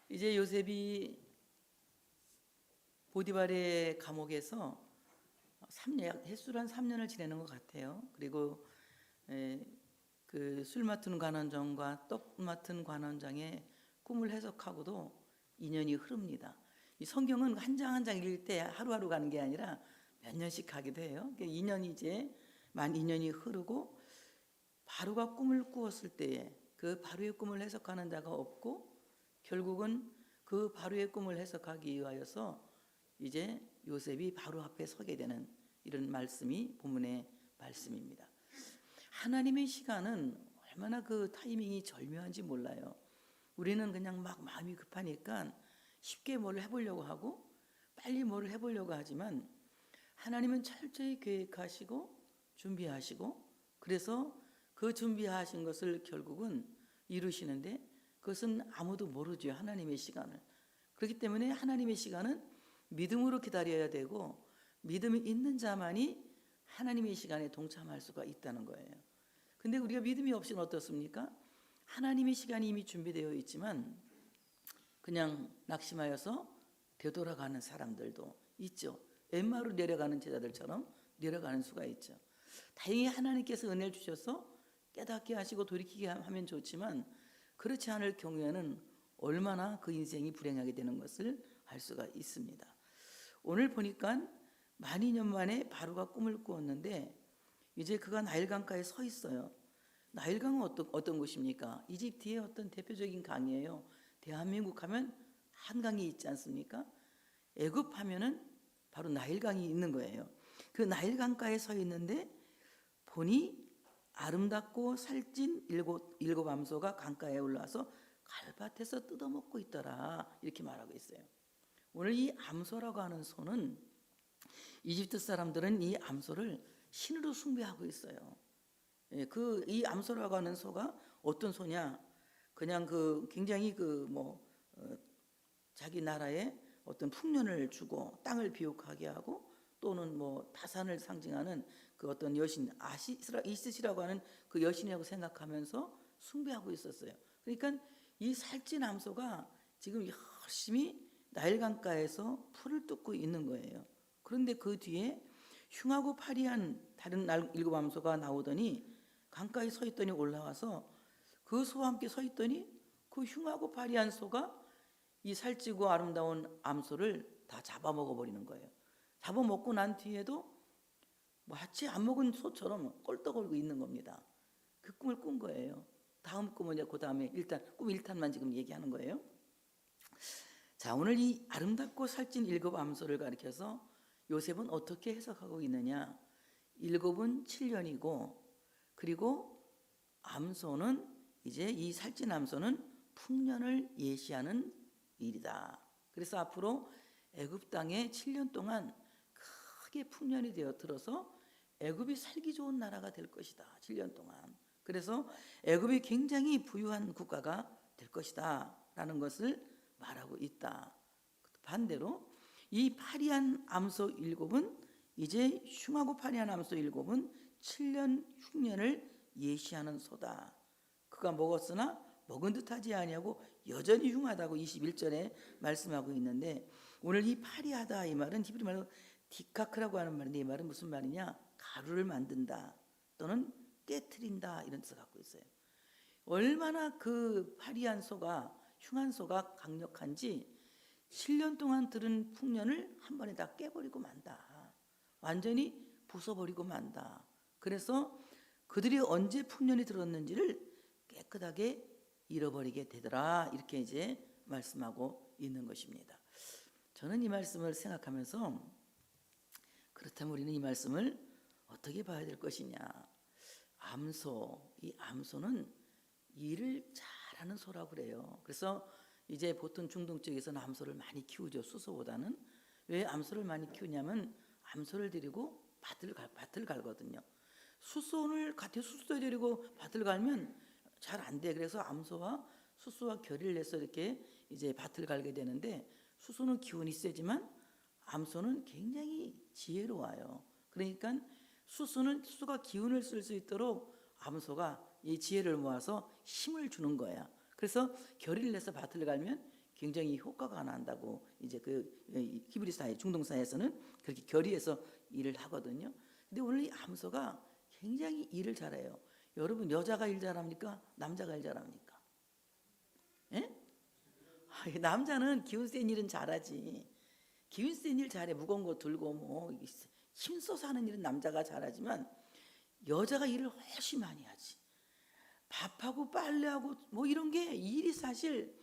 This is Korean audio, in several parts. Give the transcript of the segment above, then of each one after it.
이제 요셉이 보디발의 감옥에서 3년, 햇수란 3년을 지내는 것 같아요. 그리고 그 술 맡은 관원장과 떡 맡은 관원장의 꿈을 해석하고도 2년이 흐릅니다. 이 성경은 한 장 한 장 읽을 때 하루하루 가는 게 아니라 몇 년씩 가기도 해요. 2년이 이제 만 2년이 흐르고 바로가 꿈을 꾸었을 때에 그 바로의 꿈을 해석하는 자가 없고 결국은 그 바로의 꿈을 해석하기 위하여서 이제 요셉이 바로 앞에 서게 되는 이런 말씀이 본문의 말씀입니다. 하나님의 시간은 얼마나 그 타이밍이 절묘한지 몰라요. 우리는 그냥 막 마음이 급하니까 쉽게 뭘 해보려고 하고 빨리 뭘 해보려고 하지만 하나님은 철저히 계획하시고 준비하시고 그래서 그 준비하신 것을 결국은 이루시는데 그것은 아무도 모르죠. 하나님의 시간을. 그렇기 때문에 하나님의 시간은 믿음으로 기다려야 되고 믿음이 있는 자만이 하나님의 시간에 동참할 수가 있다는 거예요. 근데 우리가 믿음이 없이는 어떻습니까? 하나님의 시간이 이미 준비되어 있지만 그냥 낙심하여서 되돌아가는 사람들도 있죠. 엠마로 내려가는 제자들처럼 내려가는 수가 있죠. 다행히 하나님께서 은혜를 주셔서 깨닫게 하시고 돌이키게 하면 좋지만 그렇지 않을 경우에는 얼마나 그 인생이 불행하게 되는 것을 알 수가 있습니다. 오늘 보니까 만 2년 만에 바로가 꿈을 꾸었는데 이제 그가 나일강가에 서 있어요. 나일강은 어떤 곳입니까? 이집트의 어떤 대표적인 강이에요. 대한민국 하면 한강이 있지 않습니까? 애굽 하면은 바로 나일강이 있는 거예요. 그 나일강가에 서 있는데 보니 아름답고 살찐 일곱 암소가 강가에 올라와서 갈밭에서 뜯어먹고 있더라 이렇게 말하고 있어요. 오늘 이 암소라고 하는 소는 이집트 사람들은 이 암소를 신으로 숭배하고 있어요. 이 암소라고 하는 소가 어떤 소냐? 그냥 굉장히 자기 나라에 어떤 풍년을 주고 땅을 비옥하게 하고 또는 다산을 상징하는 그 어떤 여신 이시스라고 하는 그 여신이라고 생각하면서 숭배하고 있었어요. 그러니까 이 살찐 암소가 지금 열심히 나일강가에서 풀을 뜯고 있는 거예요. 그런데 그 뒤에 흉하고 파리한 다른 일곱 암소가 나오더니 강가에 서 있더니 올라와서 그 소와 함께 서 있더니 그 흉하고 파리한 소가 이 살찌고 아름다운 암소를 다 잡아먹어 버리는 거예요. 잡아먹고 난 뒤에도 마치 안 먹은 소처럼 꼴떡거리고 있는 겁니다. 그 꿈을 꾼 거예요. 다음 꿈은 이제 그 다음에 일단 꿈 1탄만 지금 얘기하는 거예요. 자, 오늘 이 아름답고 살찐 일곱 암소를 가리켜서 요셉은 어떻게 해석하고 있느냐? 일곱은 7년이고 그리고 암소는 이제 이 살찐 암소는 풍년을 예시하는 일이다. 그래서 앞으로 애굽 땅에 7년 동안 크게 풍년이 되어 들어서 애굽이 살기 좋은 나라가 될 것이다. 7년 동안. 그래서 애굽이 굉장히 부유한 국가가 될 것이다 라는 것을 말하고 있다. 반대로 이 파리한 암소 7은 이제 흉하고 파리한 암소 7은 7년 흉년을 예시하는 소다. 그가 먹었으나 먹은 듯하지 아니하고 여전히 흉하다고 21절에 말씀하고 있는데 오늘 이 파리하다 이 말은 히브리 말로 디카크라고 하는 말인데 이 말은 무슨 말이냐? 가루를 만든다 또는 깨트린다 이런 뜻을 갖고 있어요. 얼마나 그 파리한 소가 흉한 소가 강력한지 7년 동안 들은 풍년을 한 번에 다 깨버리고 만다. 완전히 부숴버리고 만다. 그래서 그들이 언제 풍년이 들었는지를 깨끗하게 잃어버리게 되더라. 이렇게 이제 말씀하고 있는 것입니다. 저는 이 말씀을 생각하면서 그렇다면 우리는 이 말씀을 어떻게 봐야 될 것이냐. 이 암소는 일을 잘하는 소라고 그래요. 그래서 이제 보통 중동 쪽에서는 암소를 많이 키우죠. 수소보다는. 왜 암소를 많이 키우냐면 암소를 데리고 밭을 갈거든요. 수소를 데리고 밭을 갈면 잘 안 돼. 그래서 암소와 수소와 결의를 내서 이렇게 이제 밭을 갈게 되는데 수소는 기운이 세지만 암소는 굉장히 지혜로워요. 그러니까 수소가 기운을 쓸 수 있도록 암소가 이 지혜를 모아서 힘을 주는 거야. 그래서 결의를 내서 밭을 갈면 굉장히 효과가 난다고 이제 그 히브리 사회, 중동 사회에서는 그렇게 결의해서 일을 하거든요. 근데 오늘 이 암소가 굉장히 일을 잘해요. 여러분, 여자가 일 잘합니까? 남자가 일 잘합니까? 예? 남자는 기운 센 일은 잘하지. 기운 센 일 잘해. 무거운 거 들고 뭐 힘써서 하는 일은 남자가 잘하지만 여자가 일을 훨씬 많이 하지. 밥하고 빨래하고 뭐 이런 게 일이 사실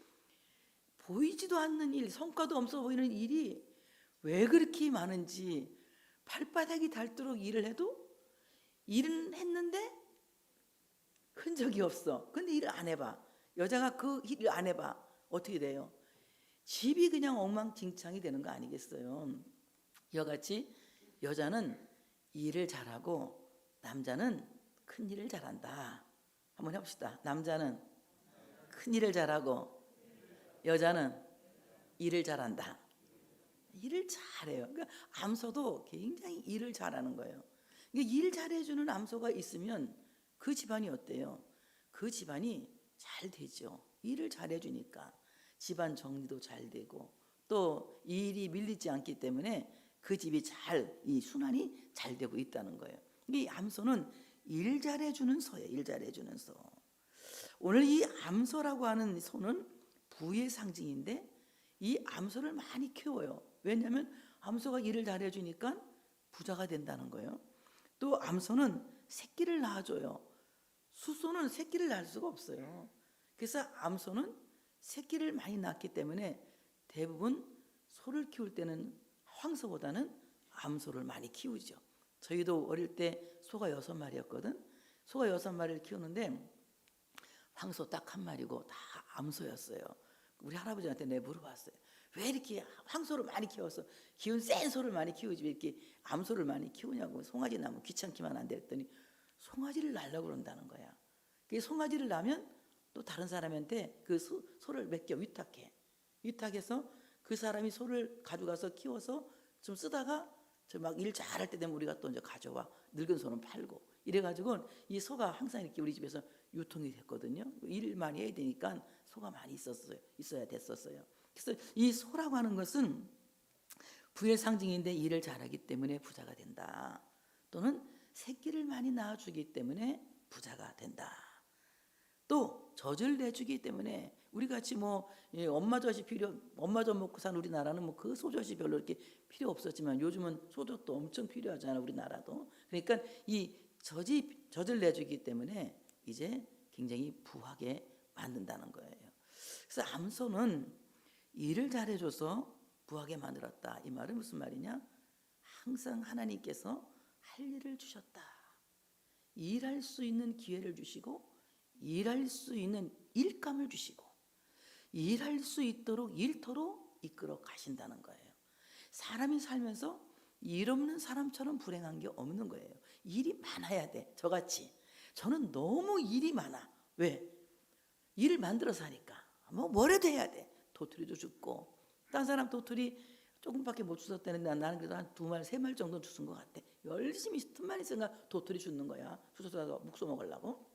보이지도 않는 일, 성과도 없어 보이는 일이 왜 그렇게 많은지 발바닥이 닳도록 일을 해도 일은 했는데 흔적이 없어. 근데 일을 안 해봐. 여자가 그 일을 안 해봐. 어떻게 돼요? 집이 그냥 엉망진창이 되는 거 아니겠어요? 이와같이 여자는 일을 잘하고 남자는 큰 일을 잘한다. 한번 해봅시다. 남자는 큰 일을 잘하고 여자는 일을 잘한다. 일을 잘해요. 그러니까 암소도 굉장히 일을 잘하는 거예요. 그러니까 일 잘해주는 암소가 있으면 그 집안이 어때요? 그 집안이 잘 되죠. 일을 잘해주니까 집안 정리도 잘 되고 또 일이 밀리지 않기 때문에 그 집이 이 순환이 잘 되고 있다는 거예요. 이 암소는 일 잘해주는 소예요. 일 잘해주는 소. 오늘 이 암소라고 하는 소는 부의 상징인데 이 암소를 많이 키워요. 왜냐하면 암소가 일을 잘해주니까 부자가 된다는 거예요. 또 암소는 새끼를 낳아줘요. 수소는 새끼를 낳을 수가 없어요. 그래서 암소는 새끼를 많이 낳기 때문에 대부분 소를 키울 때는 황소보다는 암소를 많이 키우죠. 저희도 어릴 때 소가 6마리였거든. 소가 6마리를 키우는데 황소 딱 한 마리고 다 암소였어요. 우리 할아버지한테 내가 물어봤어요. 왜 이렇게 황소를 많이 키워서 기운 센 소를 많이 키우지 왜 이렇게 암소를 많이 키우냐고. 송아지 낳으면 귀찮기만 한데 했더니 송아지를 낳으려고 그런다는 거야. 그 송아지를 낳으면 또 다른 사람한테 그 소를 맡겨 위탁해. 위탁해서 그 사람이 소를 가져가서 키워서 좀 쓰다가 저 막 일 잘할 때 되면 우리가 또 이제 가져와. 늙은 소는 팔고. 이래가지고 이 소가 항상 이렇게 우리 집에서 유통이 됐거든요. 일 많이 해야 되니까 소가 많이 있어야 됐었어요. 그래서 이 소라고 하는 것은 부의 상징인데 일을 잘하기 때문에 부자가 된다. 또는 새끼를 많이 낳아주기 때문에 부자가 된다. 또 젖을 내주기 때문에 우리 같이 뭐 엄마 젖 먹고 산 우리나라는 뭐 그 소젖이 별로 이렇게 필요 없었지만 요즘은 소젖도 엄청 필요하잖아 우리나라도. 그러니까 이 젖을 내주기 때문에 이제 굉장히 부하게 만든다는 거예요. 그래서 암소는 일을 잘해줘서 부하게 만들었다. 이 말은 무슨 말이냐? 항상 하나님께서 할 일을 주셨다. 일할 수 있는 기회를 주시고 일할 수 있는 일감을 주시고 일할 수 있도록 일터로 이끌어 가신다는 거예요. 사람이 살면서 일 없는 사람처럼 불행한 게 없는 거예요. 일이 많아야 돼. 저같이 저는 너무 일이 많아. 왜? 일을 만들어서 하니까 뭐라도 해야 돼. 도토리도 줍고 딴 사람 도토리 조금밖에 못 주웠다는데 나는 그래도 한 2말 3말 정도 주운 것 같아. 열심히 틈만 있으니까 도토리 줍는 거야. 수저에다가 묵소 먹으려고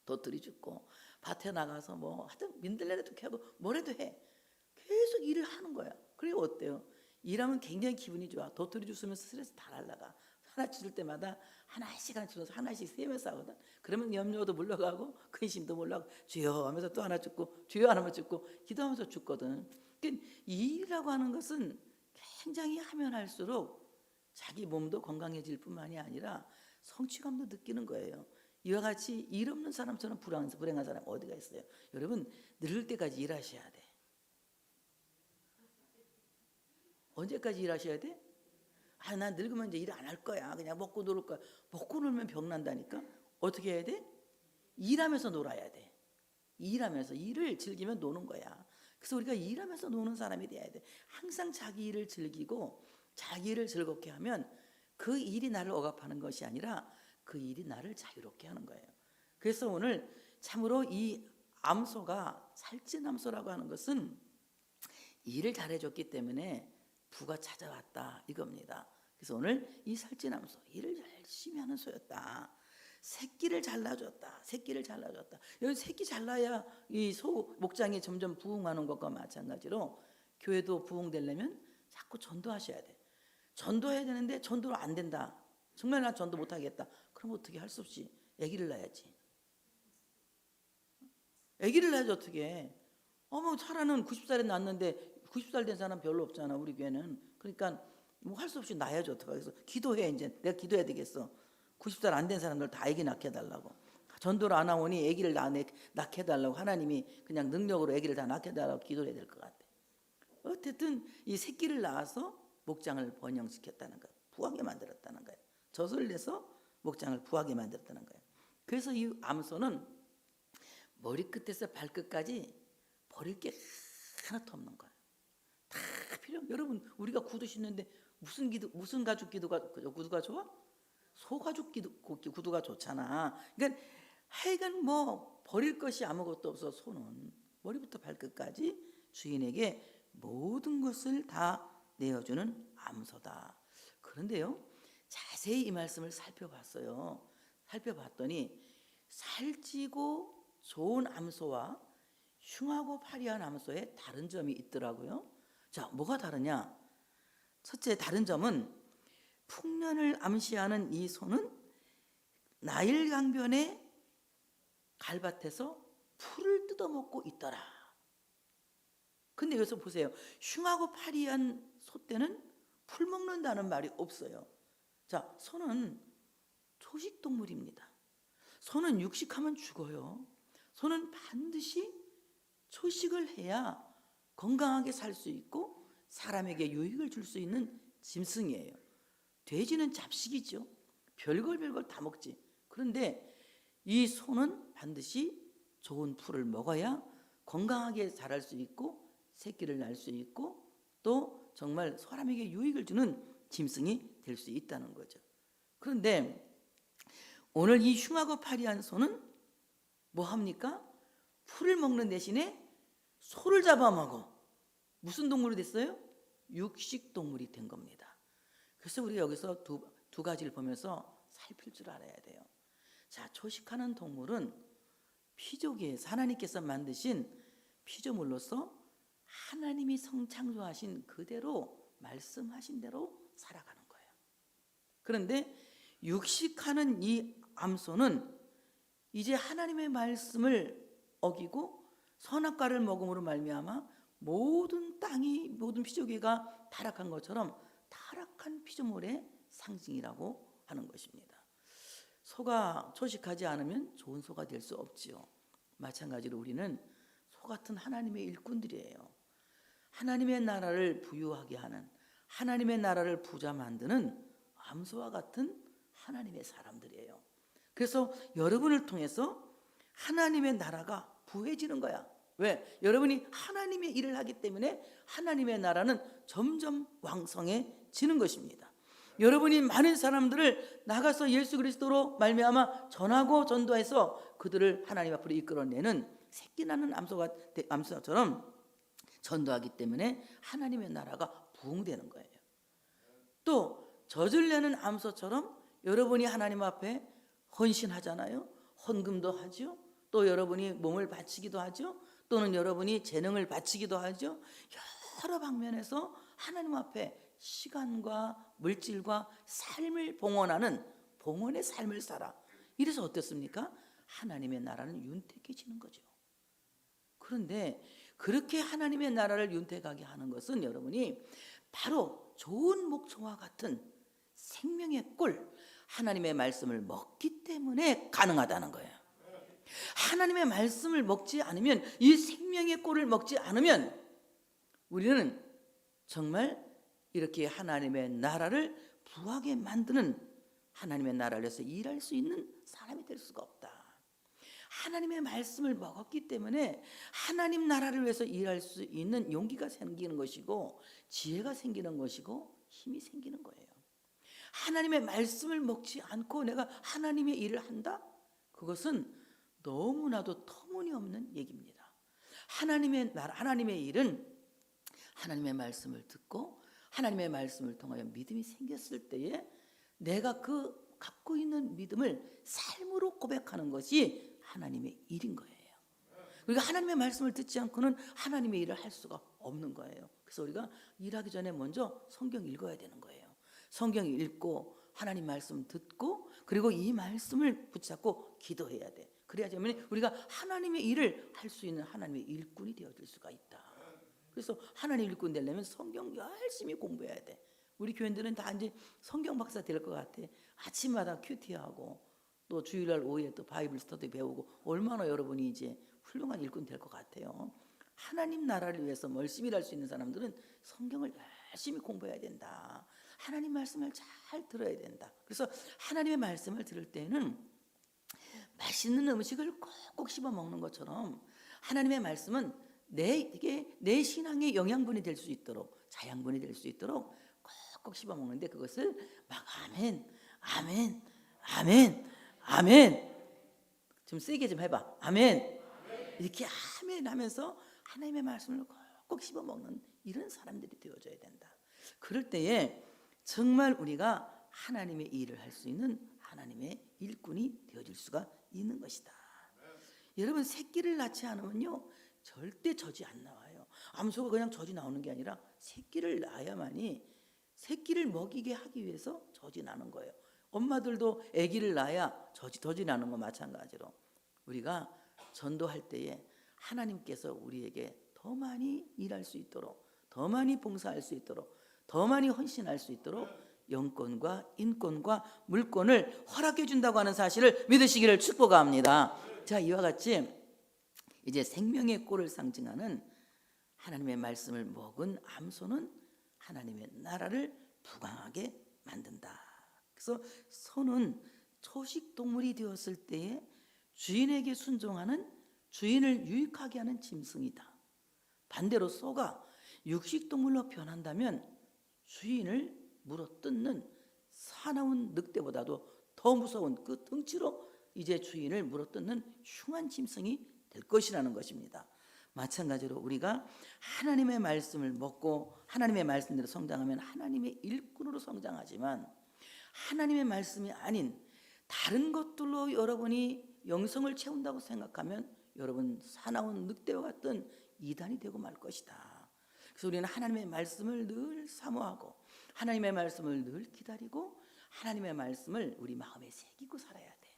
도토리 줍고 밭에 나가서 뭐 하여튼 민들레도 캐고 뭐라도 해. 계속 일을 하는 거야. 그리고 어때요? 일하면 굉장히 기분이 좋아. 도토리 주우면 스트레스 다 날라가. 하나 주울 때마다 하나씩 하나씩 세면서 하거든. 그러면 염려도 물러가고 근심도 물러가고 주여 하면서 또 하나 줍고 주여 하나만 줍고 기도하면서 줍거든. 그러니까 일이라고 하는 것은 굉장히 하면 할수록 자기 몸도 건강해질 뿐만이 아니라 성취감도 느끼는 거예요. 이와 같이 일 없는 사람처럼 불행한 사람 어디가 있어요? 여러분 늙을 때까지 일하셔야 돼. 언제까지 일하셔야 돼? 난 늙으면 이제 일 안 할 거야. 그냥 먹고 놀을 거야. 먹고 놀면 병 난다니까. 어떻게 해야 돼? 일하면서 놀아야 돼. 일하면서 일을 즐기면 노는 거야. 그래서 우리가 일하면서 노는 사람이 돼야 돼. 항상 자기 일을 즐기고 자기 일을 즐겁게 하면 그 일이 나를 억압하는 것이 아니라 그 일이 나를 자유롭게 하는 거예요. 그래서 오늘 참으로 이 암소가 살찐암소라고 하는 것은 일을 잘해줬기 때문에 부가 찾아왔다 이겁니다. 그래서 오늘 이 살찐암소 일을 열심히 하는 소였다. 새끼를 잘라줬다. 새끼를 잘라줬다. 여기 새끼 잘라야 이 소 목장이 점점 부흥하는 것과 마찬가지로 교회도 부흥되려면 자꾸 전도하셔야 돼. 전도해야 되는데 전도로 안 된다. 정말 나 전도 못하겠다. 그럼 어떻게 할 수 없이 아기를 낳아야지. 아기를 낳아야지 어떻게 해. 사라는 90살에 낳았는데 90살 된 사람 별로 없잖아 우리 교회는. 그러니까 뭐 할 수 없이 낳아야지 어떡하겠어. 그래서 기도해. 이제 내가 기도해야 되겠어. 90살 안 된 사람들 다 아기 낳게 해달라고. 전도를 안 하오니 아기를 낳게 해달라고 하나님이 그냥 능력으로 아기를 다 낳게 해달라고 기도를 해야 될 것 같아. 어쨌든 이 새끼를 낳아서 목장을 번영시켰다는 거예요. 부하게 만들었다는 거예요. 젖을 내서 목장을 부하게 만들었다는 거예요. 그래서 이 암소는 머리끝에서 발끝까지 버릴 게 하나도 없는 거예요. 다 여러분 우리가 구두 신는데 무슨 가죽 구두가 좋아? 소가죽 구두가 좋잖아. 그러니까 하여간 뭐 버릴 것이 아무것도 없어. 소는 머리부터 발끝까지 주인에게 모든 것을 다 내어주는 암소다. 그런데요, 자세히 이 말씀을 살펴봤더니 살찌고 좋은 암소와 흉하고 파리한 암소에 다른 점이 있더라고요. 자, 뭐가 다르냐? 첫째 다른 점은 풍년을 암시하는 이 소는 나일 강변의 갈밭에서 풀을 뜯어먹고 있더라. 근데 여기서 보세요. 흉하고 파리한 소 때는 풀 먹는다는 말이 없어요. 자, 소는 초식동물입니다. 소는 육식하면 죽어요. 소는 반드시 초식을 해야 건강하게 살 수 있고 사람에게 유익을 줄 수 있는 짐승이에요. 돼지는 잡식이죠. 별걸 다 먹지. 그런데 이 소는 반드시 좋은 풀을 먹어야 건강하게 자랄 수 있고 새끼를 낳을 수 있고 또 정말 사람에게 유익을 주는 짐승이 될 수 있다는 거죠. 그런데 오늘 이 흉하고 파리한 소는 뭐 합니까? 풀을 먹는 대신에 소를 잡아먹어. 무슨 동물이 됐어요? 육식동물이 된 겁니다. 그래서 우리가 여기서 두 가지를 보면서 살필 줄 알아야 돼요. 자, 초식하는 동물은 피조계에서 하나님께서 만드신 피조물로서 하나님이 성창조하신 그대로 말씀하신 대로 살아가는 거예요. 그런데 육식하는 이 암소는 이제 하나님의 말씀을 어기고 선악과를 먹음으로 말미암아 모든 땅이 모든 피조계가 타락한 것처럼 타락한 피조물의 상징이라고 하는 것입니다. 소가 초식하지 않으면 좋은 소가 될 수 없지요. 마찬가지로 우리는 소 같은 하나님의 일꾼들이에요. 하나님의 나라를 부유하게 하는, 하나님의 나라를 부자 만드는 암소와 같은 하나님의 사람들이에요. 그래서 여러분을 통해서 하나님의 나라가 부해지는 거야. 왜? 여러분이 하나님의 일을 하기 때문에 하나님의 나라는 점점 왕성해지는 것입니다. 여러분이 많은 사람들을 나가서 예수 그리스도로 말미암아 전하고 전도해서 그들을 하나님 앞으로 이끌어내는 새끼 낳는 암소처럼 전도하기 때문에 하나님의 나라가 부흥되는 거예요. 또 젖을 내는 암소처럼 여러분이 하나님 앞에 헌신하잖아요. 헌금도 하죠. 또 여러분이 몸을 바치기도 하죠. 또는 여러분이 재능을 바치기도 하죠. 여러 방면에서 하나님 앞에 시간과 물질과 삶을 봉헌하는 봉헌의 삶을 살아. 이래서 어떻습니까? 하나님의 나라는 윤택해지는 거죠. 그런데 그렇게 하나님의 나라를 윤택하게 하는 것은 여러분이 바로 좋은 목초와 같은 생명의 꿀, 하나님의 말씀을 먹기 때문에 가능하다는 거예요. 하나님의 말씀을 먹지 않으면, 이 생명의 꿀을 먹지 않으면 우리는 정말 이렇게 하나님의 나라를 부하게 만드는, 하나님의 나라를 위해서 일할 수 있는 사람이 될 수가 없다. 하나님의 말씀을 먹었기 때문에 하나님 나라를 위해서 일할 수 있는 용기가 생기는 것이고 지혜가 생기는 것이고 힘이 생기는 거예요. 하나님의 말씀을 먹지 않고 내가 하나님의 일을 한다? 그것은 너무나도 터무니없는 얘기입니다. 하나님의 나라, 하나님의 일은 하나님의 말씀을 듣고 하나님의 말씀을 통하여 믿음이 생겼을 때에 내가 그 갖고 있는 믿음을 삶으로 고백하는 것이 하나님의 일인 거예요. 우리가 하나님의 말씀을 듣지 않고는 하나님의 일을 할 수가 없는 거예요. 그래서 우리가 일하기 전에 먼저 성경 읽어야 되는 거예요. 성경 읽고 하나님 말씀 듣고 그리고 이 말씀을 붙잡고 기도해야 돼. 그래야지만 우리가 하나님의 일을 할 수 있는 하나님의 일꾼이 되어질 수가 있다. 그래서 하나님 일꾼 되려면 성경 열심히 공부해야 돼. 우리 교인들은 다 이제 성경 박사 될 것 같아. 아침마다 큐티하고 또 주일날 오후에 또 바이블 스터디 배우고 얼마나 여러분이 이제 훌륭한 일꾼 될 것 같아요. 하나님 나라를 위해서 열심히 할 수 있는 사람들은 성경을 열심히 공부해야 된다. 하나님 말씀을 잘 들어야 된다. 그래서 하나님의 말씀을 들을 때는 맛있는 음식을 꼭꼭 씹어 먹는 것처럼 하나님의 말씀은 내 신앙의 영양분이 될 수 있도록 자양분이 될 수 있도록 꼭꼭 씹어 먹는데 그것을 막 아멘 아멘 아멘 아멘 좀 세게 좀 해봐. 아멘 이렇게 아멘 하면서 하나님의 말씀을 꼭꼭 씹어 먹는 이런 사람들이 되어져야 된다. 그럴 때에 정말 우리가 하나님의 일을 할 수 있는 하나님의 일꾼이 되어질 수가 있는 것이다. 여러분 새끼를 낳지 않으면요 절대 젖이 안 나와요. 암소가 그냥 젖이 나오는 게 아니라 새끼를 낳아야만이 새끼를 먹이게 하기 위해서 젖이 나는 거예요. 엄마들도 아기를 낳아야 젖이 나는 거 마찬가지로 우리가 전도할 때에 하나님께서 우리에게 더 많이 일할 수 있도록 더 많이 봉사할 수 있도록 더 많이 헌신할 수 있도록 영권과 인권과 물권을 허락해 준다고 하는 사실을 믿으시기를 축복합니다. 자, 이와 같이 이제 생명의 꼴을 상징하는 하나님의 말씀을 먹은 암소는 하나님의 나라를 부강하게 만든다. 그래서 소는 초식 동물이 되었을 때에 주인에게 순종하는 주인을 유익하게 하는 짐승이다. 반대로 소가 육식 동물로 변한다면 주인을 물어뜯는 사나운 늑대보다도 더 무서운 그 덩치로 이제 주인을 물어뜯는 흉한 짐승이 될 것이라는 것입니다. 마찬가지로 우리가 하나님의 말씀을 먹고 하나님의 말씀대로 성장하면 하나님의 일꾼으로 성장하지만 하나님의 말씀이 아닌 다른 것들로 여러분이 영성을 채운다고 생각하면 여러분 사나운 늑대와 같은 이단이 되고 말 것이다. 그래서 우리는 하나님의 말씀을 늘 사모하고 하나님의 말씀을 늘 기다리고 하나님의 말씀을 우리 마음에 새기고 살아야 돼.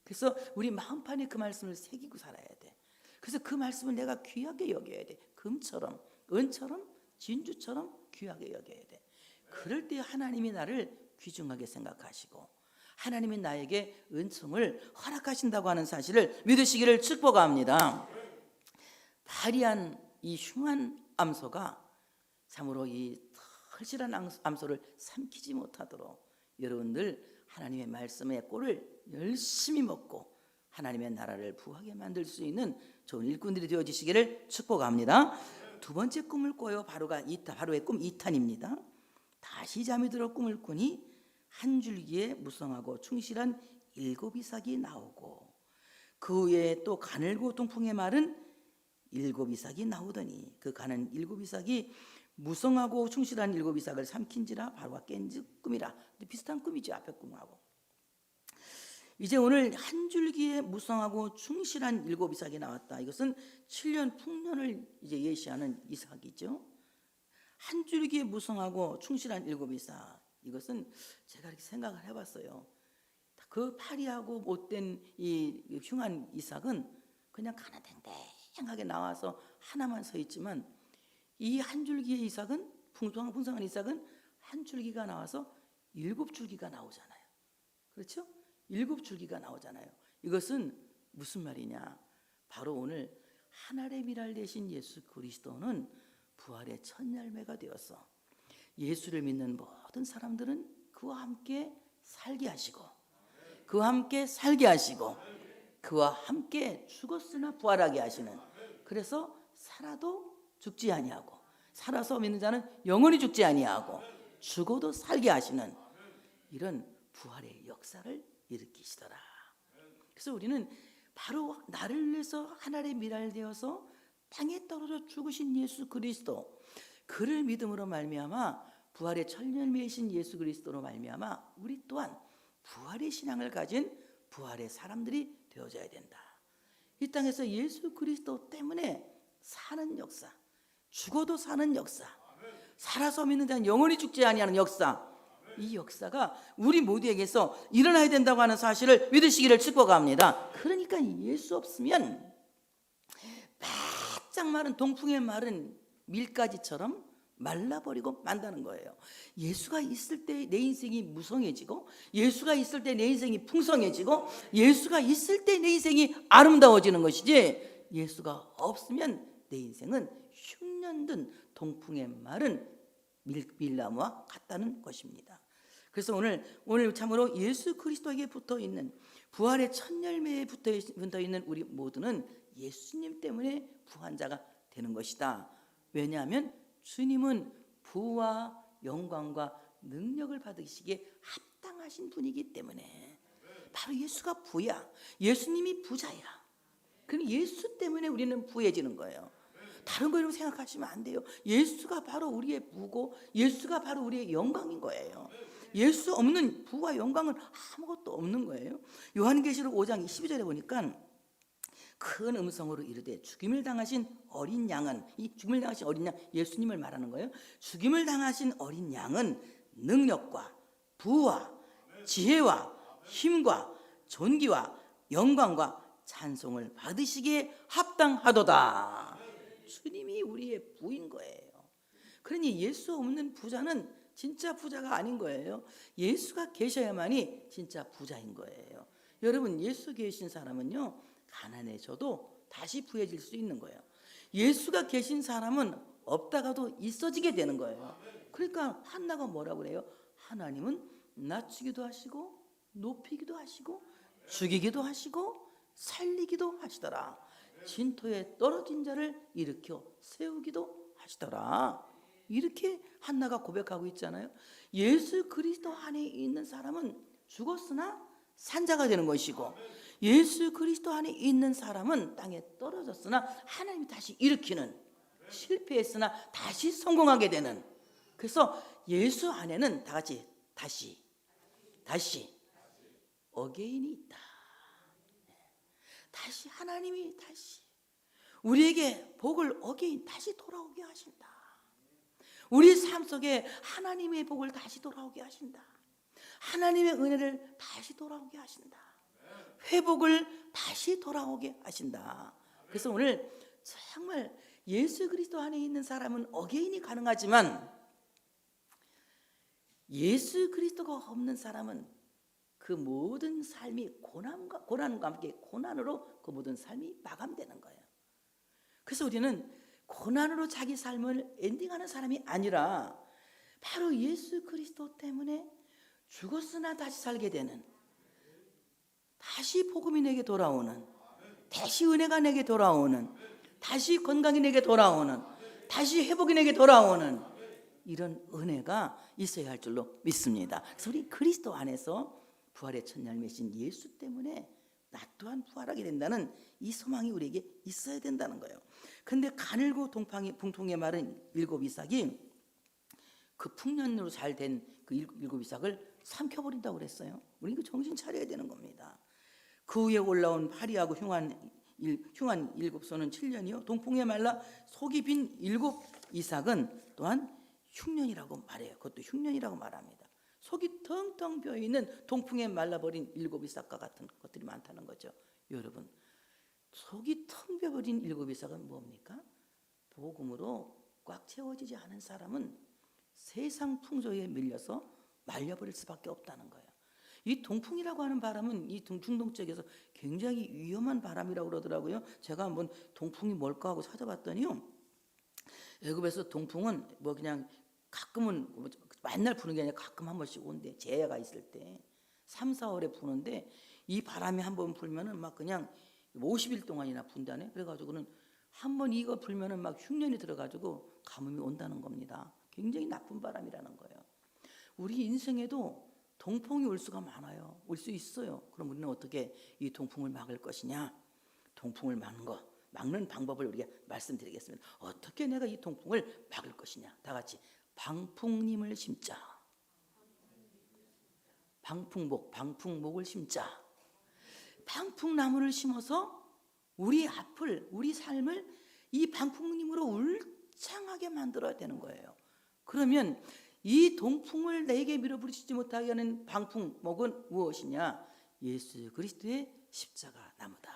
그래서 우리 마음판에 그 말씀을 새기고 살아야 돼. 그래서 그 말씀을 내가 귀하게 여겨야 돼. 금처럼 은처럼 진주처럼 귀하게 여겨야 돼. 그럴 때 하나님이 나를 귀중하게 생각하시고 하나님이 나에게 은총을 허락하신다고 하는 사실을 믿으시기를 축복합니다. 파리한 이 흉한 암소가 참으로 이 털실한 암소를 삼키지 못하도록 여러분들 하나님의 말씀의 꼴을 열심히 먹고 하나님의 나라를 부하게 만들 수 있는 좋은 일꾼들이 되어지시기를 축복합니다. 두 번째 꿈을 꿔요. 바로의 꿈 2탄입니다. 다시 잠이 들어 꿈을 꾸니 한 줄기에 무성하고 충실한 7 이삭이 나오고 그 후에 또 가늘고 통풍에 마른 7 이삭이 나오더니 그 가는 7 이삭이 무성하고 충실한 7 이삭을 삼킨지라 바로가 깬즉 꿈이라. 비슷한 꿈이죠. 앞에 꿈하고. 이제 오늘 한 줄기에 무성하고 충실한 7 이삭이 나왔다. 이것은 7년 풍년을 이제 예시하는 이삭이죠. 한 줄기에 무성하고 충실한 7 이삭. 이것은 제가 이렇게 생각을 해봤어요. 그 파리하고 못된 이 흉한 이삭은 그냥 가나댕댕하게 나와서 하나만 서 있지만 이 한 줄기의 이삭은 풍성한 이삭은 한 줄기가 나와서 7 줄기가 나오잖아요. 그렇죠? 7 줄기가 나오잖아요. 이것은 무슨 말이냐? 바로 오늘 하늘의 미랄 되신 예수 그리스도는 부활의 첫 열매가 되어서 예수를 믿는 모든 사람들은 그와 함께 살게 하시고 그와 함께 살게 하시고 그와 함께 죽었으나 부활하게 하시는, 그래서 살아도 죽지 아니하고 살아서 믿는 자는 영원히 죽지 아니하고 죽어도 살게 하시는 이런 부활의 역사를 일으키시더라. 그래서 우리는 바로 나를 위해서 하늘의 미랄 되어서 땅에 떨어져 죽으신 예수 그리스도, 그를 믿음으로 말미암아 부활의 첫 열매이신 예수 그리스도로 말미암아 우리 또한 부활의 신앙을 가진 부활의 사람들이 되어져야 된다. 이 땅에서 예수 그리스도 때문에 사는 역사, 죽어도 사는 역사, 살아서 믿는 자는 영원히 죽지 아니하는 역사, 이 역사가 우리 모두에게서 일어나야 된다고 하는 사실을 믿으시기를 축복합니다. 그러니까 예수 없으면 바짝 마른 동풍에 마른 밀가지처럼 말라버리고 만다는 거예요. 예수가 있을 때 내 인생이 무성해지고, 예수가 있을 때 내 인생이 풍성해지고, 예수가 있을 때 내 인생이 아름다워지는 것이지, 예수가 없으면 내 인생은 흉년든 동풍에 마른 밀나무와 같다는 것입니다. 그래서 오늘 참으로 예수 그리스도에게 붙어있는, 부활의 첫 열매에 붙어있는 우리 모두는 예수님 때문에 부한 자가 되는 것이다. 왜냐하면 주님은 부와 영광과 능력을 받으시기에 합당하신 분이기 때문에. 바로 예수가 부야, 예수님이 부자야. 그럼 예수 때문에 우리는 부해지는 거예요. 다른 거 이렇게 생각하시면 안 돼요. 예수가 바로 우리의 부고, 예수가 바로 우리의 영광인 거예요. 예수 없는 부와 영광은 아무것도 없는 거예요. 요한계시록 5장 12절에 보니까 큰 음성으로 이르되 죽임을 당하신 어린 양은, 이 죽임을 당하신 어린 양, 예수님을 말하는 거예요. 죽임을 당하신 어린 양은 능력과 부와 지혜와 힘과 존귀와 영광과 찬송을 받으시기에 합당하도다. 주님이 우리의 부인 거예요. 그러니 예수 없는 부자는 진짜 부자가 아닌 거예요. 예수가 계셔야만이 진짜 부자인 거예요. 여러분, 예수 계신 사람은요, 가난해져도 다시 부해질 수 있는 거예요. 예수가 계신 사람은 없다가도 있어지게 되는 거예요. 그러니까 한나가 뭐라고 그래요? 하나님은 낮추기도 하시고 높이기도 하시고 죽이기도 하시고 살리기도 하시더라. 진토에 떨어진 자를 일으켜 세우기도 하시더라. 이렇게 한나가 고백하고 있잖아요. 예수 그리스도 안에 있는 사람은 죽었으나 산자가 되는 것이고, 예수 그리스도 안에 있는 사람은 땅에 떨어졌으나 하나님이 다시 일으키는, 실패했으나 다시 성공하게 되는. 그래서 예수 안에는 다 같이 다시 어게인이 있다. 다시 하나님이 다시 우리에게 복을 어게인 다시 돌아오게 하신다. 우리 삶 속에 하나님의 복을 다시 돌아오게 하신다. 하나님의 은혜를 다시 돌아오게 하신다. 회복을 다시 돌아오게 하신다. 그래서 오늘 정말 예수 그리스도 안에 있는 사람은 어게인이 가능하지만, 예수 그리스도가 없는 사람은 그 모든 삶이 고난과 함께 고난으로 그 모든 삶이 마감되는 거예요. 그래서 우리는 고난으로 자기 삶을 엔딩하는 사람이 아니라 바로 예수 그리스도 때문에 죽었으나 다시 살게 되는, 다시 복음이 내게 돌아오는, 다시 은혜가 내게 돌아오는, 다시 건강이 내게 돌아오는, 다시 회복이 내게 돌아오는 이런 은혜가 있어야 할 줄로 믿습니다. 그래서 우리 그리스도 안에서 부활의 첫 열매신 예수 때문에 나 또한 부활하게 된다는 이 소망이 우리에게 있어야 된다는 거예요. 근데 가늘고 붕통에 마른 일곱 이삭이 그 풍년으로 잘 된 그 일곱 이삭을 삼켜버린다고 그랬어요. 우리 정신 차려야 되는 겁니다. 그 위에 올라온 파리하고 흉한 일곱 소는 7년이요 동풍에 말라 속이 빈 일곱 이삭은 또한 흉년이라고 말해요. 그것도 흉년이라고 말합니다. 속이 텅텅 비어있는 동풍에 말라버린 일곱 이삭과 같은 것들이 많다는 거죠. 여러분, 속이 텅 비어버린 일곱 이삭은 뭡니까? 복음으로 꽉 채워지지 않은 사람은 세상 풍조에 밀려서 말려버릴 수밖에 없다는 거예요. 이 동풍이라고 하는 바람은 이 중동 쪽에서 굉장히 위험한 바람이라고 그러더라고요. 제가 한번 동풍이 뭘까 하고 찾아봤더니요, 애굽에서 동풍은 뭐 그냥 가끔은 맨날 부는 게 아니라 가끔 한 번씩 온대. 재해가 있을 때 3, 4월에 부는데 이 바람이 한 번 불면은 막 그냥 50일 동안이나 분다네. 그래가지고는 한 번 이거 불면은 막 흉년이 들어가지고 가뭄이 온다는 겁니다. 굉장히 나쁜 바람이라는 거예요. 우리 인생에도 동풍이 올 수가 많아요. 올 수 있어요. 그럼 우리는 어떻게 이 동풍을 막을 것이냐? 동풍을 막는 방법을 우리가 말씀드리겠습니다. 어떻게 내가 이 동풍을 막을 것이냐? 다 같이 방풍님을 심자. 방풍목을 심자. 방풍나무를 심어서 우리 앞을, 우리 삶을 이 방풍님으로 울창하게 만들어야 되는 거예요. 그러면 이 동풍을 내게 밀어붙이지 못하게 하는 방풍목은 무엇이냐? 예수 그리스도의 십자가 나무다.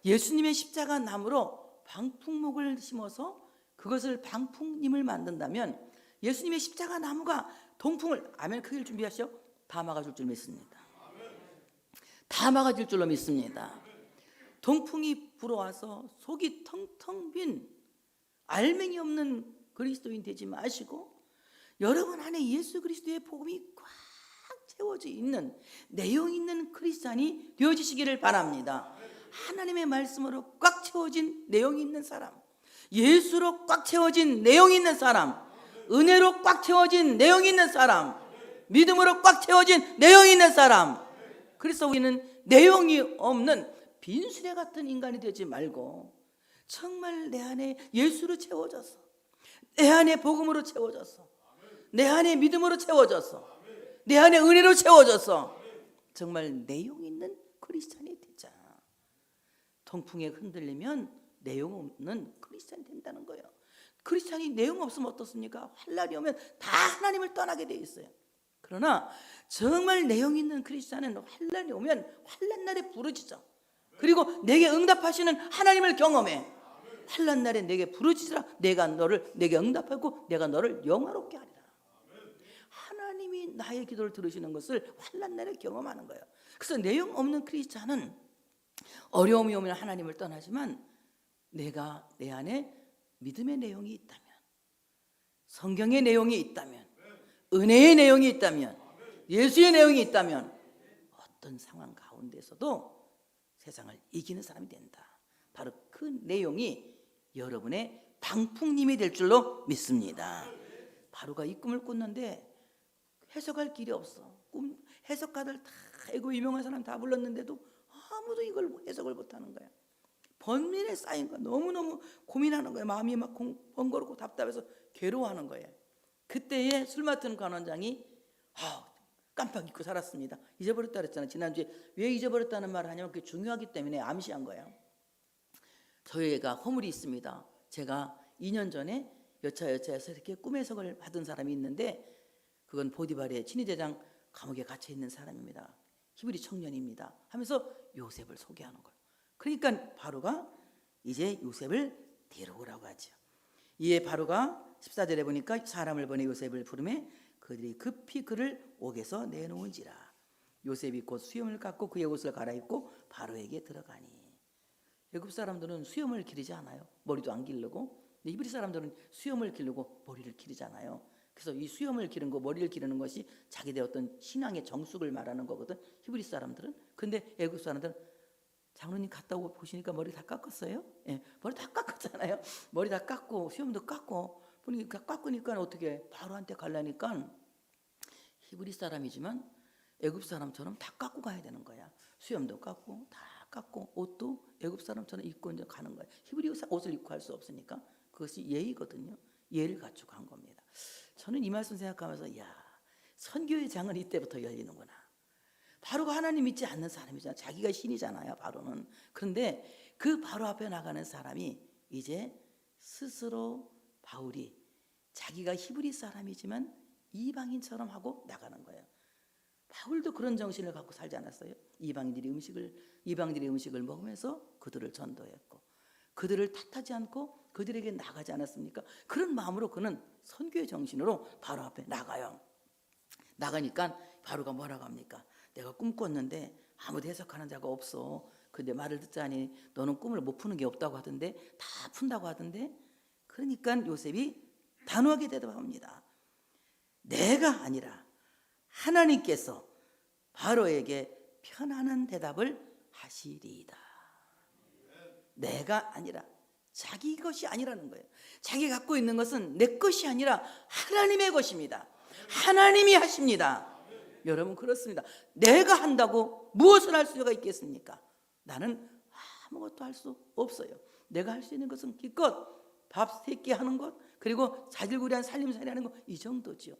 예수님의 십자가 나무로 방풍목을 심어서 그것을 방풍님을 만든다면 예수님의 십자가 나무가 동풍을, 아멘, 크기를 준비하시오. 다 막아줄 줄 믿습니다. 다 막아줄 줄로 믿습니다. 동풍이 불어와서 속이 텅텅 빈 알맹이 없는 그리스도인 되지 마시고 여러분 안에 예수 그리스도의 복음이 꽉 채워져 있는 내용 있는 크리스찬이 되어지시기를 바랍니다. 하나님의 말씀으로 꽉 채워진 내용 있는 사람, 예수로 꽉 채워진 내용 있는 사람, 은혜로 꽉 채워진 내용 있는 사람, 믿음으로 꽉 채워진 내용 있는 사람. 그래서 우리는 내용이 없는 빈수레 같은 인간이 되지 말고 정말 내 안에 예수로 채워져서, 내 안에 복음으로 채워져서, 내 안에 믿음으로 채워져서, 내 안에 은혜로 채워져서 정말 내용 있는 크리스찬이 되자. 통풍에 흔들리면 내용 없는 크리스찬이 된다는 거예요. 크리스찬이 내용 없으면 어떻습니까? 환란이 오면 다 하나님을 떠나게 돼 있어요. 그러나 정말 내용 있는 크리스찬은 환란이 오면 환란 날에 부르짖어. 그리고 내게 응답하시는 하나님을 경험해. 환란 날에 내게 부르짖으라. 내가 너를 내게 응답하고 내가 너를 영화롭게 하리라. 하나님이 나의 기도를 들으시는 것을 환란 날에 경험하는 거예요. 그래서 내용 없는 크리스찬은 어려움이 오면 하나님을 떠나지만 내가 내 안에 믿음의 내용이 있다면, 성경의 내용이 있다면, 은혜의 내용이 있다면, 예수의 내용이 있다면 어떤 상황 가운데서도 세상을 이기는 사람이 된다. 바로 그 내용이 여러분의 방풍님이 될 줄로 믿습니다. 바로가 이 꿈을 꿨는데 해석할 길이 없어. 해석가들 다 이거 유명한 사람 다 불렀는데도 아무도 이걸 해석을 못하는 거야. 번민에 쌓인 거야. 너무너무 고민하는 거야. 마음이 막 번거롭고 답답해서 괴로워하는 거예요. 그때에 술 맡은 관원장이 깜빡 잊고 살았습니다. 잊어버렸다 그랬잖아요. 지난주에 왜 잊어버렸다는 말을 하냐면 그게 중요하기 때문에 암시한 거예요. 저희가 허물이 있습니다. 제가 2년 전에 여차여차해서 이렇게 꿈 해석을 받은 사람이 있는데 그건 보디발의 친위대장 감옥에 갇혀 있는 사람입니다. 히브리 청년입니다. 하면서 요셉을 소개하는 거예요. 그러니까 바로가 이제 요셉을 데려오라고 하죠. 이에 바로가 14절에 보니까 사람을 보내 요셉을 부르매 그들이 급히 그를 옥에서 내놓은지라. 요셉이 곧 수염을 깎고 그의 옷을 갈아입고 바로에게 들어가니. 애굽 사람들은 수염을 기르지 않아요. 머리도 안 기르고. 히브리 사람들은 수염을 기르고 머리를 기르잖아요. 그래서 이 수염을 기르는 거, 머리를 기르는 것이 자기들의 어떤 신앙의 정숙을 말하는 거거든. 히브리 사람들은. 근데 애굽 사람들은 장로님 갔다 오고 보시니까 머리 다 깎았어요? 예, 머리 다 깎았잖아요. 머리 다 깎고 수염도 깎고 보니까 깎으니까 어떻게 바로한테 가려니까 히브리 사람이지만 애굽 사람처럼 다 깎고 가야 되는 거야. 수염도 깎고 다 깎고 옷도 애굽 사람처럼 입고 이제 가는 거야. 히브리 옷을 입고 할 수 없으니까 그것이 예의거든요. 예를 갖추고 한 겁니다. 저는 이 말씀 생각하면서 선교의 장은 이때부터 열리는구나. 바로가 하나님 믿지 않는 사람이잖아요. 자기가 신이잖아요. 바로는. 그런데 그 바로 앞에 나가는 사람이 이제 스스로 바울이 자기가 히브리 사람이지만 이방인처럼 하고 나가는 거예요. 바울도 그런 정신을 갖고 살지 않았어요. 이방인들의 음식을 먹으면서 그들을 전도했고 그들을 탓하지 않고 그들에게 나가지 않았습니까? 그런 마음으로 그는 선교의 정신으로 바로 앞에 나가요. 나가니까 바로가 뭐라고 합니까? 내가 꿈 꿨는데 아무도 해석하는 자가 없어. 근데 말을 듣자니 너는 꿈을 못 푸는 게 없다고 하던데 다 푼다고 하던데. 그러니까 요셉이 단호하게 대답합니다. 내가 아니라 하나님께서 바로에게 편안한 대답을 하시리이다. 내가 아니라, 자기 것이 아니라는 거예요. 자기가 갖고 있는 것은 내 것이 아니라 하나님의 것입니다. 하나님이 하십니다. 여러분 그렇습니다. 내가 한다고 무엇을 할 수가 있겠습니까? 나는 아무것도 할 수 없어요. 내가 할 수 있는 것은 기껏 밥 3끼 하는 것, 그리고 자질구레한 살림살이 하는 것, 이 정도죠.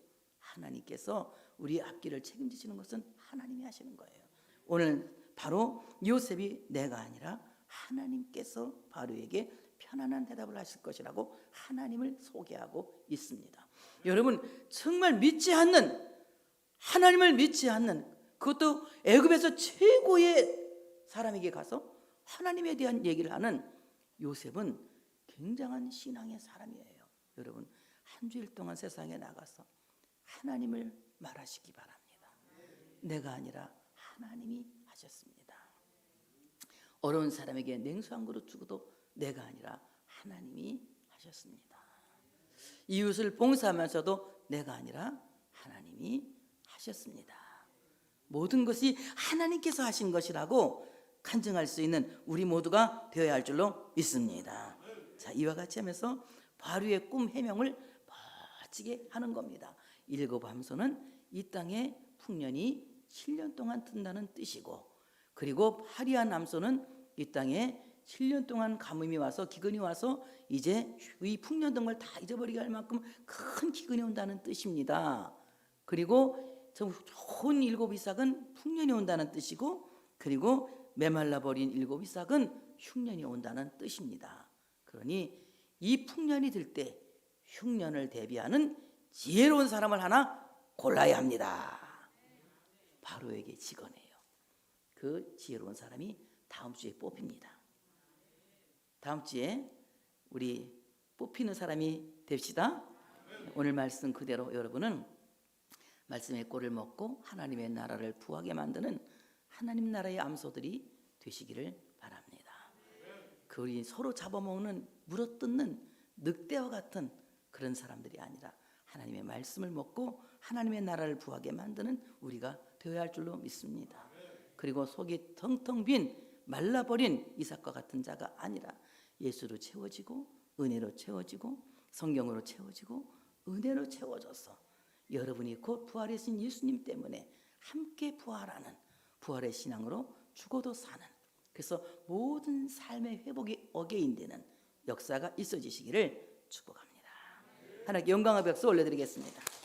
하나님께서 우리의 앞길을 책임지시는 것은 하나님이 하시는 거예요. 오늘 바로 요셉이 내가 아니라 하나님께서 바로에게 편안한 대답을 하실 것이라고 하나님을 소개하고 있습니다. 여러분, 정말 믿지 않는, 하나님을 믿지 않는, 그것도 애굽에서 최고의 사람에게 가서 하나님에 대한 얘기를 하는 요셉은 굉장한 신앙의 사람이에요. 여러분, 한 주일 동안 세상에 나가서 하나님을 말하시기 바랍니다. 내가 아니라 하나님이 하셨습니다. 어려운 사람에게 냉수 한 그릇 주고도 내가 아니라 하나님이 하셨습니다. 이웃을 봉사하면서도 내가 아니라 하나님이 하셨습니다. 모든 것이 하나님께서 하신 것이라고 간증할 수 있는 우리 모두가 되어야 할 줄로 믿습니다. 자, 이와 같이 하면서 바로의 꿈 해명을 멋지게 하는 겁니다. 7 함소는 이 땅에 풍년이 7년 동안 든다는 뜻이고, 그리고 8 암소는 이 땅에 7년 동안 가뭄이 와서 기근이 와서 이제 이 풍년 등을 다 잊어버리게 할 만큼 큰 기근이 온다는 뜻입니다. 그리고 좋은 7 이삭은 풍년이 온다는 뜻이고, 그리고 메말라 버린 7 이삭은 흉년이 온다는 뜻입니다. 그러니 이 풍년이 들 때 흉년을 대비하는 지혜로운 사람을 하나 골라야 합니다. 바로에게 직언해요. 그 지혜로운 사람이 다음 주에 뽑힙니다. 다음 주에 우리 뽑히는 사람이 됩시다. 오늘 말씀 그대로 여러분은 말씀의 꼴을 먹고 하나님의 나라를 부하게 만드는 하나님 나라의 암소들이 되시기를 바랍니다. 그 우리 서로 잡아먹는 물어뜯는 늑대와 같은 그런 사람들이 아니라 하나님의 말씀을 먹고 하나님의 나라를 부하게 만드는 우리가 되어야 할 줄로 믿습니다. 그리고 속이 텅텅 빈 말라버린 이삭과 같은 자가 아니라 예수로 채워지고 은혜로 채워지고 성경으로 채워지고 은혜로 채워져서 여러분이 곧 부활하신 예수님 때문에 함께 부활하는 부활의 신앙으로 죽어도 사는, 그래서 모든 삶의 회복이 어게인되는 역사가 있어지시기를 축복합니다. 하나님께 영광과 박수 올려드리겠습니다.